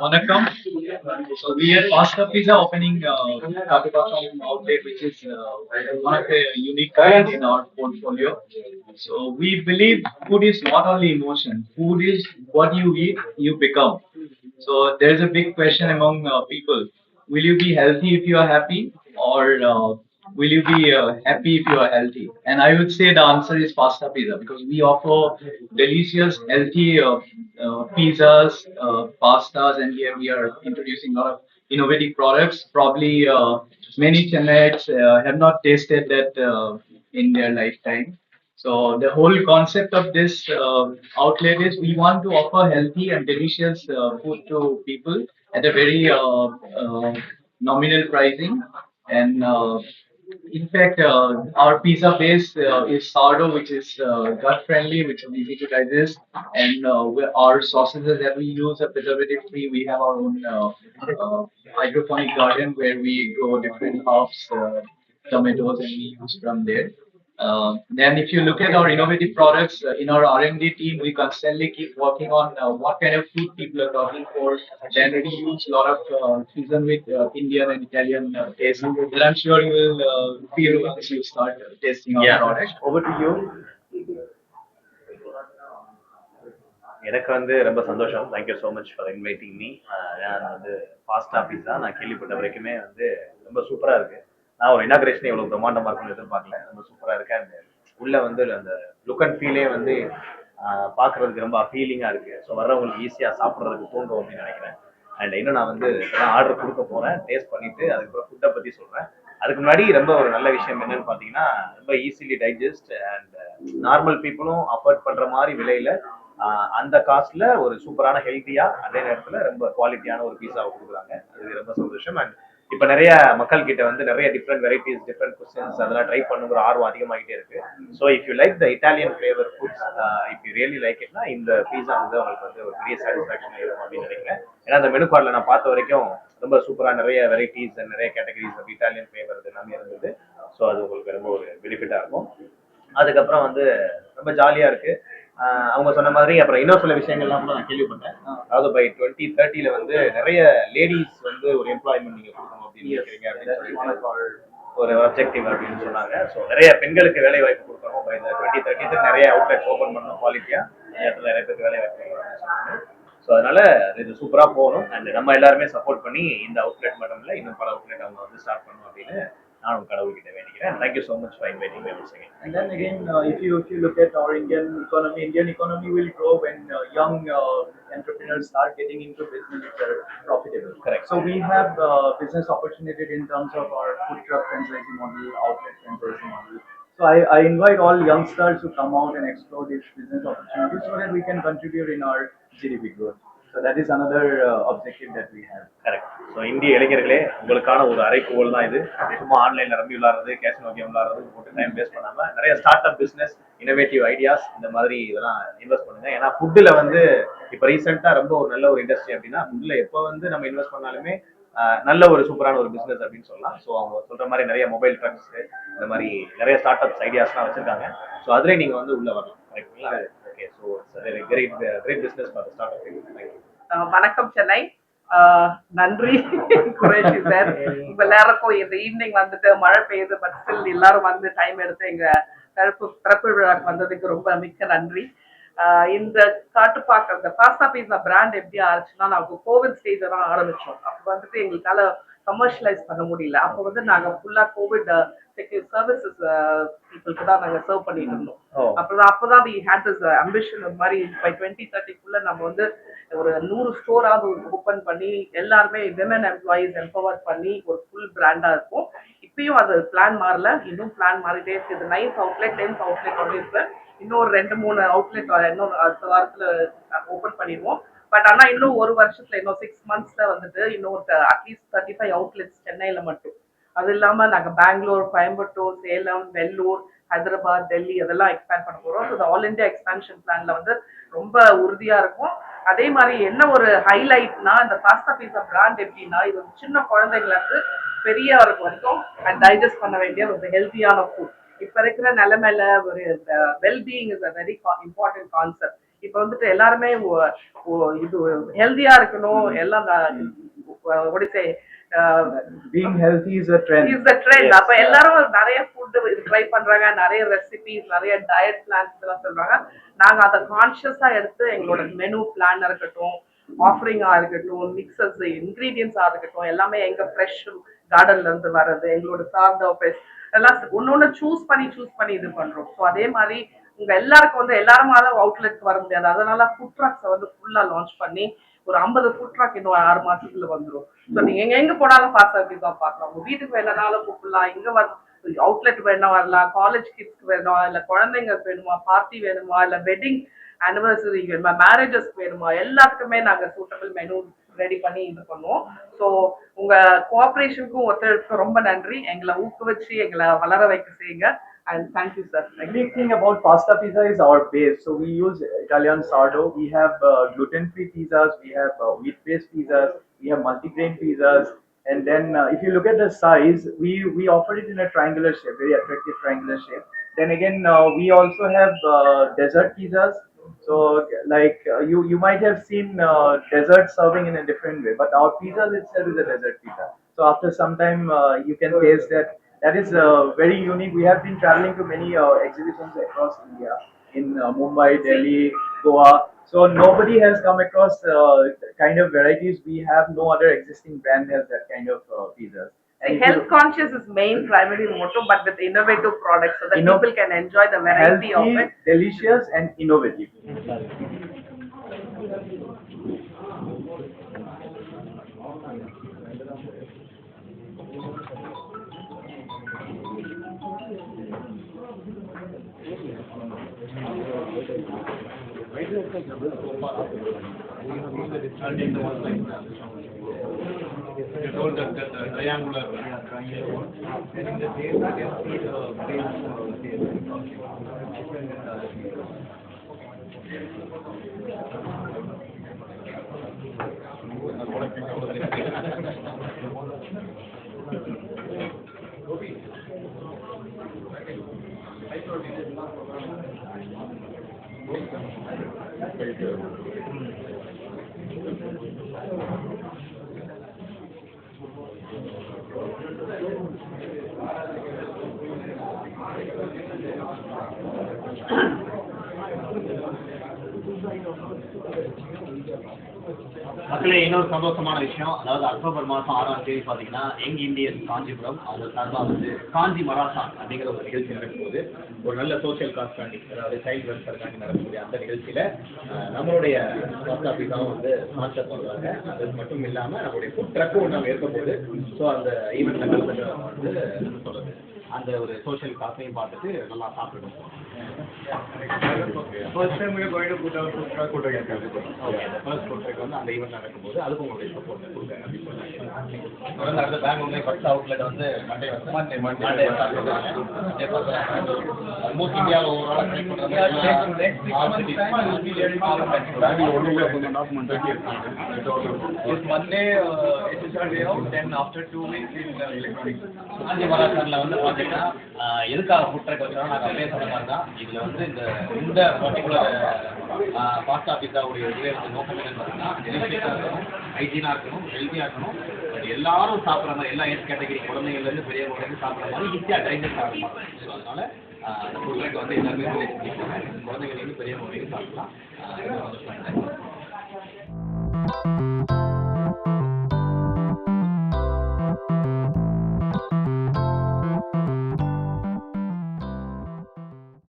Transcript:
Vanakkam. So we are Pasta Pizza opening Kapipasam outlet, which is one of the unique kind in our portfolio. So we believe food is not only emotion. Food is what you eat, you become. So there's a big question among people: will you be healthy if you are happy, or will you be happy if you are healthy? And I would say the answer is pasta pizza because we offer delicious, healthy pizzas, pastas, and here we are introducing a lot of innovative products. Probably many Chennaites have not tasted that in their lifetime. So the whole concept of this outlet is we want to offer healthy and delicious food to people at a very nominal pricing. And in fact, our pizza base is sourdough, which is gut friendly, which is easy to digest, and our sauces that we use are preservative free. We have our own hydroponic garden where we grow different herbs, tomatoes, and we use from there. Then, if you look at our innovative products in our R&D team, we constantly keep working on what kind of food people are talking for. Then we use a lot of fusion with Indian and Italian taste. That I'm sure you will feel once you start tasting our product. Over to you. எனக்கு வந்து ரொம்ப சந்தோஷம். Thank you so much for inviting me. நான் வந்து pasta பீஸா நான் கேள்விப்பட்ட வரைக்குமே வந்து ரொம்ப சூப்பராக இருக்கு. நான் ஒரு இனாகிரேஷன் இவ்வளோ பிரம்மாண்டமாக இருக்கும்னு எதிர்பார்க்கல. ரொம்ப சூப்பராக இருக்கு. அண்ட் உள்ள வந்து அந்த லுக் அண்ட் ஃபீலே வந்து பார்க்கறதுக்கு ரொம்ப அப்பீலிங்காக இருக்கு. ஸோ வர்றவங்களுக்கு ஈஸியாக சாப்பிட்றதுக்கு தூண்டும் அப்படின்னு நினைக்கிறேன். அண்ட் இன்னும் நான் வந்து ஆர்டர் கொடுக்க போகிறேன், டேஸ்ட் பண்ணிட்டு அதுக்கப்புறம் ஃபுட்டை பற்றி சொல்கிறேன். அதுக்கு முன்னாடி ரொம்ப ஒரு நல்ல விஷயம் என்னன்னு பார்த்தீங்கன்னா, ரொம்ப ஈஸிலி டைஜஸ்ட் அண்ட் நார்மல் பீப்புளும் அஃபோர்ட் பண்ணுற மாதிரி விலையில அந்த காஸ்ட்ல ஒரு சூப்பரான ஹெல்த்தியா அதே நேரத்துல ரொம்ப குவாலிட்டியான ஒரு பீஸாவை கொடுக்குறாங்க. அது ரொம்ப சந்தோஷம். அண்ட் இப்ப நிறைய மக்கள் கிட்ட வந்து நிறைய டிஃப்ரெண்ட் வெரைட்டிஸ், டிஃப்ரெண்ட் குசின்ஸ் அதெல்லாம் ட்ரை பண்ணுங்கிற ஆர்வம் அதிகமாகிட்டே இருக்கு. So if you like the Italian flavour foods, if you really like இட்னா இந்த பீஸா வந்து உங்களுக்கு வந்து ஒரு பெரிய சாட்டிஸ்ஃபேக்ஷன் இருக்கும் அப்படின்னு நினைக்கிறேன். ஏன்னா அந்த மெனு கார்டில் நான் பார்த்த வரைக்கும் ரொம்ப சூப்பராக நிறைய வெரைட்டிஸ் அண்ட் நிறைய கேட்டகரிஸ் ஆஃப் இட்டாலியன் ஃபிளேவர் எல்லாமே இருந்தது. ஸோ அது உங்களுக்கு ரொம்ப ஒரு பெனிஃபிட்டாக இருக்கும். அதுக்கப்புறம் வந்து ரொம்ப ஜாலியாக இருக்கு. அவங்க சொன்ன மாதிரி அப்புறம் இன்னும் சில விஷயங்கள்லாம் கூட நான் கேள்விப்பட்டேன். அதாவது பை 2030 வந்து நிறைய லேடிஸ் வந்து ஒரு எம்ப்ளாய்மெண்ட் நீங்க கொடுக்கணும் அப்படின்னு நினைக்கிறீங்க அப்படின்னு சொல்லி ஒரு அப்ஜெக்டிவ் அப்படின்னு சொன்னாங்க. ஸோ நிறைய பெண்களுக்கு வேலை வாய்ப்பு கொடுக்கணும் பை இந்த 2030 நிறைய அவுட்லெட்ஸ் ஓப்பன் பண்ணணும் குவாலிட்டியா, நேரத்தில் நிறைய பேருக்கு வேலை வாய்ப்பு கொடுக்கணும்னு சொன்னாங்க. ஸோ அதனால இது சூப்பராக போகணும். அண்ட் நம்ம எல்லாருமே சப்போர்ட் பண்ணி இந்த அவுட்லெட் மட்டும் இல்லை இன்னும் பல அவுட்லெட் அவங்க வந்து ஸ்டார்ட் பண்ணணும் அப்படின்னு நானும் கடவுள்கிட்ட வேண்டிக்கிறேன். Thank you so much for inviting me once again. And then again, if you look at our Indian economy will grow when young entrepreneurs start getting into business which are profitable. Correct. So we have business opportunity in terms of our food truck franchising model, outlet franchising model. So I invite all youngsters to come out and explore these business opportunities so that we can contribute in our GDP growth. So that is another objective that we have. Correct. So இந்திய இளைஞர்களே உங்களுக்கான ஒரு அறைக்கூவல் தான் இது. சும்மா ஆன்லைன்ல rummy விளாடுறது, casino game விளாடுறது போட்டு டைம் வேஸ்ட் பண்ணாம நிறைய start up business, innovative ideas இந்த மாதிரி இதெல்லாம் இன்வெஸ்ட் பண்ணுங்க. ஏன்னா ஃபுட்டில் வந்து இப்போ ரீசெண்டாக ரொம்ப ஒரு நல்ல ஒரு இண்டஸ்ட்ரி அப்படின்னா ஃபுட்டில் எப்போ வந்து நம்ம இன்வெஸ்ட் பண்ணாலுமே நல்ல ஒரு சூப்பரான ஒரு பிசினஸ் அப்படின்னு சொல்லலாம். ஸோ அவங்க சொல்ற மாதிரி நிறைய மொபைல் ட்ரக்ஸ் இந்த மாதிரி நிறைய ஸ்டார்ட் அப்ஸ் ஐடியாஸ்லாம் வச்சிருக்காங்க. ஸோ அதுலேயே நீங்க வந்து உள்ள வரலாம். கரெக்டுங்களா? Okay. So great great business for start up. Thank you. வணக்கம் சென்னை. நன்றி குரேஷி சார். உங்க எல்லாருக்கும் இந்த ஈவினிங் வந்துட்டு மழை பெய்யுது, பட் ஸ்டில் எல்லாரும் வந்து டைம் எடுத்து எங்க திறப்பு விழாக்கு வந்ததுக்கு ரொம்ப மிக்க நன்றி. இந்த காட்டுப்பாக்க இந்த பாஸ்தா பீஸா பிராண்ட் எப்படி ஆச்சுன்னா நாங்கள் கோவிட் ஸ்டேஜ் தான் ஆரம்பிச்சோம். அப்போ வந்துட்டு எங்களுக்கால கமர்ஷியலைஸ் பண்ண முடியல. அப்போ வந்து நாங்கள் ஃபுல்லா கோவிட் சர்வீசஸ் பீப்புளுக்கு தான் நாங்கள் சர்வ் பண்ணிட்டு இருந்தோம். அப்போதான் வி ஹேட் திஸ் அம்பிஷன் இந்த மாதிரி பை 2030 நம்ம வந்து ஒரு 100 ஸ்டோராவது ஓப்பன் பண்ணி எல்லாருமே விமன் எம்ப்ளாயீஸ் எம்பவர் பண்ணி ஒரு ஃபுல் பிராண்டா இருக்கும். இப்பயும் அது பிளான் மாறல, இன்னும் பிளான் மாறிட்டே இருக்கு. இது 9th அவுட்லெட் 10th அவுட்லெட் வந்து இருக்கு. இன்னொரு 2-3 அவுட்லெட் இன்னும் அடுத்த வாரத்துல ஓப்பன் பண்ணிடுவோம். பட் ஆனா இன்னும் ஒரு வருஷத்துல இன்னும் 6 monthsல வந்துட்டு இன்னும் அட்லீஸ்ட் 35 அவுட்லெட்ஸ் சென்னையில மட்டும். அது இல்லாம நாங்க பெங்களூர், கோயம்புத்தூர், சேலம், வெள்ளூர், ஹைதராபாத், டெல்லி அதெல்லாம் எக்ஸ்பேண்ட் பண்ண போறோம். ஸோ ஆல் இண்டியா எக்ஸ்பான்ஷன் பிளான்ல வந்து ரொம்ப உறுதியா இருக்கும். அதே மாதிரி என்ன ஒரு ஹைலைட்னா இந்த பாஸ்தா பீஸா பிராண்ட் எப்படின்னா இது சின்ன குழந்தைங்கள இருந்து பெரியவருக்கு வரைக்கும் டைஜஸ்ட் பண்ண வேண்டிய ஒரு ஹெல்த்தியான ஃபுட். இப்ப இருக்கிற நிலைமையில ஒரு wellbeing is a very important concept. இப்போ வந்துட்டு எல்லாருமே இது ஹெல்தியா இருக்கணும் எல்லாம் what do you say being healthy is a trend. is the trend. அப்ப எல்லாரும் நிறைய ஃபுட் ட்ரை பண்றாங்க, நிறைய ரெசிபிஸ், நிறைய டயட் பிளான்ஸ் எல்லாம் சொல்றாங்க. நாங்க அதை கான்ஷியஸா எடுத்து எங்களோட மெனு பிளான் இருக்கட்டும், ஆஃபரிங்கா இருக்கட்டும், மிக்சர்ஸ் இன்கிரீடியன்ஸா இருக்கட்டும், எல்லாமே எங்க ஃப்ரெஷ் கார்டன்ல இருந்து வர்றது, எங்களோட சார்ட் ஆஃபீஸ் எல்லாம் ஒன்னொன்னு சூஸ் பண்ணி இது பண்றோம். ஸோ அதே மாதிரி உங்க எல்லாருக்கும் வந்து எல்லாருமால அவுட்லெட் வர முடியாது, அதனால ஃபுட் ட்ரக்ஸை வந்து ஃபுல்லா லான்ச் பண்ணி ஒரு 50 ஃபுட் ட்ரக் இன்னும் 6 மாசத்துல வந்துடும். ஸோ நீங்க எங்க போனாலும் ஃபாஸ்ட் பீஸா பார்க்கலாம். உங்க வீட்டுக்கு வேணாலும் கூப்பிடலாம், இங்க அவுட்லெட் வேணா வரலாம், காலேஜ் கிட்ஸ்க்கு வேணும், இல்ல குழந்தைங்களுக்கு வேணுமா, பார்ட்டி வேணுமா, இல்ல வெட்டிங் ஆனிவர்சரி வேணுமா, மேரேஜஸ்க்கு வேணுமா, எல்லாத்துக்குமே நாங்க சூட்டபிள் மெனு ரெடி பண்ணி இது பண்ணுவோம். ஸோ உங்க கோஆபரேஷனுக்கும் ஒத்துழைப்புக்கும் ரொம்ப நன்றி. எங்களை ஊக்குவிச்சு எங்களை வளர வைக்க செய்யுங்க. And thank you, sir. The big thing about pasta pizza is our base. So we use Italian sourdough. We have gluten-free pizzas. We have wheat-based pizzas. We have multi-grain pizzas. And then if you look at the size, we offer it in a triangular shape, very attractive triangular shape. Then again, we also have dessert pizzas. So like you might have seen dessert serving in a different way, but our pizza itself is a dessert pizza. So after some time, you can taste that. That is very unique. We have been traveling to many exhibitions across India, in Mumbai, Delhi, Goa. So nobody has come across kind of varieties. We have no other existing brand has that kind of pizzas. And health conscious is main primary motto, but with innovative products so that people can enjoy the variety healthy, of it. Delicious and innovative. You told that triangular one. And in the taste, you can see the மக்களே, இன்னொரு சந்தோஷமான விஷயம், அதாவது October மாதம் 6ஆம் தேதி பார்த்தீங்கன்னா young Indian Kanchipuram அவங்க சார்பாக வந்து காஞ்சி மராத்தான் அப்படிங்கிற ஒரு நிகழ்ச்சி நடக்கும்போது ஒரு நல்ல சோசியல் காஸ்டாண்டி, அதாவது சைல்டு வெல்ஃபேருக்காண்டி நடக்கக்கூடிய அந்த நிகழ்ச்சியில் நம்மளுடைய பாஸ்தா பீஸாவும் வந்து ஸ்பான்சர் பண்ணுறாங்க. அது மட்டும் இல்லாமல் நம்மளுடைய ஃபுட் ட்ரக்கும் ஒன்று அங்கே இருக்க போகுது. ஸோ அந்த ஈவெண்ட்டில் கலந்துட்டு வந்து சொல்கிறது அந்த ஒரு சோஷியல் காசையும் பார்த்துட்டு நல்லா சாப்பிடணும். First time we are going to put our food truck again. Okay, அந்த ஃபர்ஸ்ட் ஃபுட் ட்ரக் வந்து அந்த ஈவெண்ட் நடக்கும்போது அதுக்கும் உங்களுடைய சப்போர்ட் கொடுங்க அப்படின்னு சொன்னாங்க. தொடர்ந்து அடுத்த பெங்களூர்லேயே ஃபர்ஸ்ட் அவுட்லெட் வந்து மண்டே ஆல்மோஸ்ட் இந்தியாவில் ஓவரால் ட்ரை பண்ணுறாங்க. This Monday it is our day out. Then after 2 weeks in electronics. காஞ்சி மராத்தானில் வந்து பார்த்தீங்கன்னா எதுக்காக ஃபுட் ட்ரக் வச்சாலும் நாங்கள் அப்படியே சொன்ன மாதிரி தான். இதில் வந்து இந்த பர்டிகுலர் பாஸ்தா பீஸாவுடைய இதுவே வந்து நோக்கம் என்னன்னு பார்த்தீங்கன்னா டெலிஷியஸாக இருக்கணும், ஹைஜீனாக இருக்கணும், ஹெல்த்தியாக இருக்கணும், பட் எல்லாரும் சாப்பிட்ற மாதிரி எல்லா ஏஜ் கேட்டகரி குழந்தைங்கள்லேருந்து பெரியவங்கலேருந்து சாப்பிட்ற மாதிரி ஈஸியாக டைஜஸ்ட் ஆக மாட்டோம். ஸோ அதனால் அந்த ஃபுட் ட்ரக் வந்து எல்லாருமே ரிலேட் பண்ணிக்கிறாங்க. குழந்தைங்கள்லேருந்து பெரியவங்களையும் சாப்பிடலாம்.